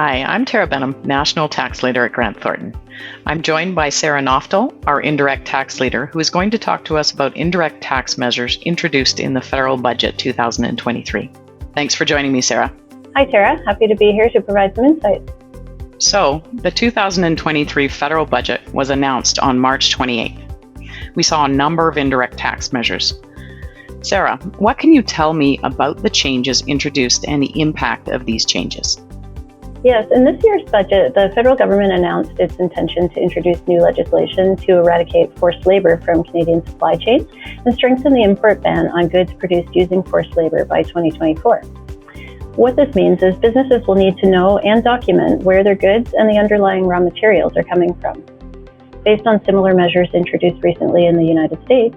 Hi, I'm Tara Benham, National Tax Leader at Grant Thornton. I'm joined by Sarah Noftell, our Indirect Tax Leader, who is going to talk to us about indirect tax measures introduced in the federal budget 2023. Thanks for joining me, Sarah. Hi, Tara. Happy to be here to provide some insight. So, the 2023 federal budget was announced on March 28th. We saw a number of indirect tax measures. Sarah, what can you tell me about the changes introduced and the impact of these changes? Yes, in this year's budget, the federal government announced its intention to introduce new legislation to eradicate forced labor from Canadian supply chains and strengthen the import ban on goods produced using forced labor by 2024. What this means is businesses will need to know and document where their goods and the underlying raw materials are coming from. Based on similar measures introduced recently in the United States,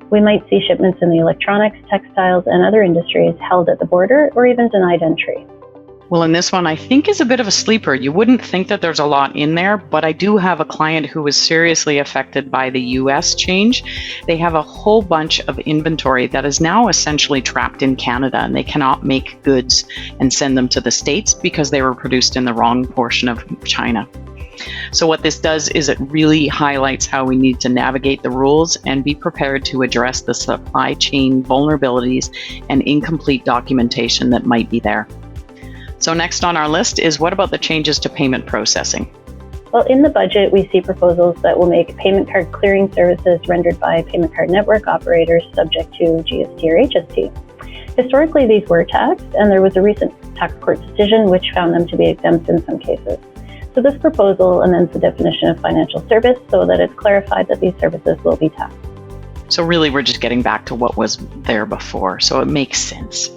we might see shipments in the electronics, textiles, and other industries held at the border or even denied entry. Well, in this one, I think is a bit of a sleeper. You wouldn't think that there's a lot in there, but I do have a client who was seriously affected by the US change. They have a whole bunch of inventory that is now essentially trapped in Canada, and they cannot make goods and send them to the States because they were produced in the wrong portion of China. So what this does is it really highlights how we need to navigate the rules and be prepared to address the supply chain vulnerabilities and incomplete documentation that might be there. So next on our list is, what about the changes to payment processing? Well, in the budget, we see proposals that will make payment card clearing services rendered by payment card network operators subject to GST or HST. Historically, these were taxed, and there was a recent tax court decision which found them to be exempt in some cases. So this proposal amends the definition of financial service so that it's clarified that these services will be taxed. So really, we're just getting back to what was there before, so it makes sense.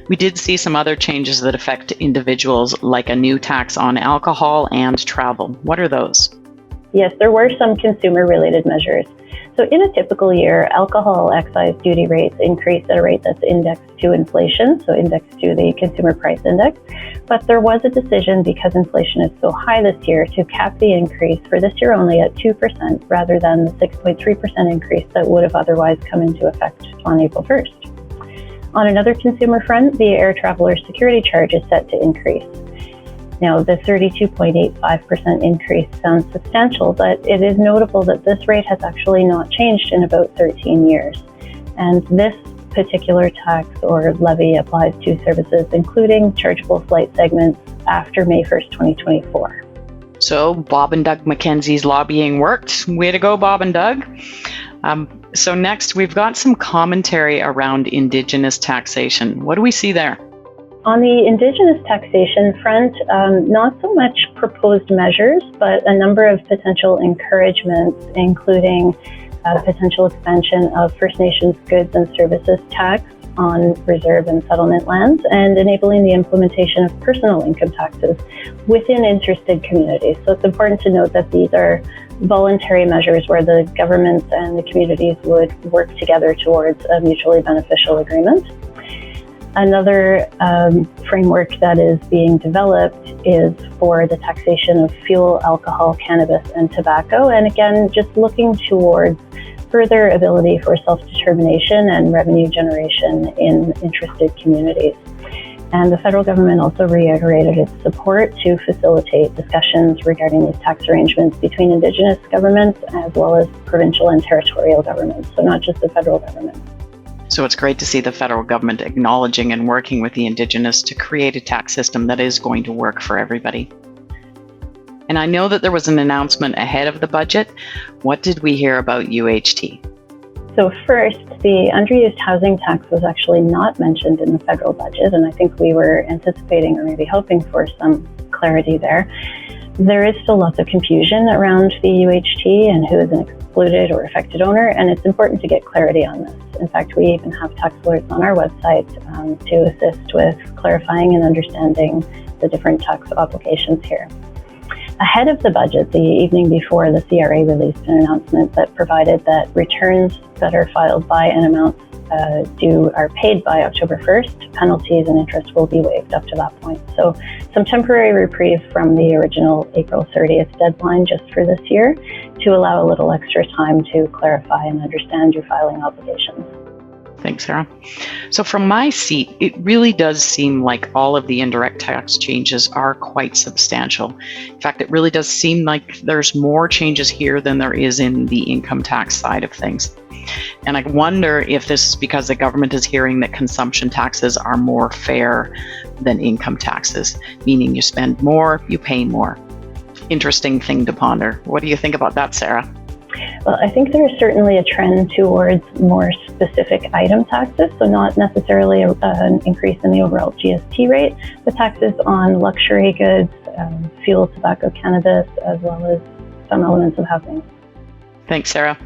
We did see some other changes that affect individuals, like a new tax on alcohol and travel. What are those? Yes, there were some consumer-related measures. So in a typical year, alcohol excise duty rates increase at a rate that's indexed to inflation, so indexed to the consumer price index. But there was a decision, because inflation is so high this year, to cap the increase for this year only at 2% rather than the 6.3% increase that would have otherwise come into effect on April 1st. On another consumer front, the air traveler security charge is set to increase. Now, the 32.85% increase sounds substantial, but it is notable that this rate has actually not changed in about 13 years. And this particular tax or levy applies to services including chargeable flight segments after May 1st, 2024. So Bob and Doug McKenzie's lobbying worked. Way to go, Bob and Doug. So next, we've got some commentary around Indigenous taxation. What do we see there? On the Indigenous taxation front, not so much proposed measures, but a number of potential encouragements, including potential expansion of First Nations goods and services tax on reserve and settlement lands, and enabling the implementation of personal income taxes within interested communities. So it's important to note that these are voluntary measures where the governments and the communities would work together towards a mutually beneficial agreement. Another framework that is being developed is for the taxation of fuel, alcohol, cannabis, and tobacco. And again, just looking towards further ability for self-determination and revenue generation in interested communities. And the federal government also reiterated its support to facilitate discussions regarding these tax arrangements between Indigenous governments as well as provincial and territorial governments, so not just the federal government. So it's great to see the federal government acknowledging and working with the Indigenous to create a tax system that is going to work for everybody. And I know that there was an announcement ahead of the budget. What did we hear about UHT? So first, the Underused Housing Tax was actually not mentioned in the federal budget, and I think we were anticipating or maybe hoping for some clarity there. There is still lots of confusion around the UHT and who is an excluded or affected owner, and it's important to get clarity on this. In fact, we even have tax alerts on our website to assist with clarifying and understanding the different tax obligations here. Ahead of the budget, the evening before, the CRA released an announcement that provided that returns that are filed by and amounts due are paid by October 1st, penalties and interest will be waived up to that point. So some temporary reprieve from the original April 30th deadline just for this year to allow a little extra time to clarify and understand your filing obligations. Thanks, Sarah. So from my seat, it really does seem like all of the indirect tax changes are quite substantial. In fact, it really does seem like there's more changes here than there is in the income tax side of things. And I wonder if this is because the government is hearing that consumption taxes are more fair than income taxes, meaning you spend more, you pay more. Interesting thing to ponder. What do you think about that, Sarah? Well, I think there is certainly a trend towards more specific item taxes, so not necessarily an increase in the overall GST rate, but taxes on luxury goods, fuel, tobacco, cannabis, as well as some elements of housing. Thanks, Sarah.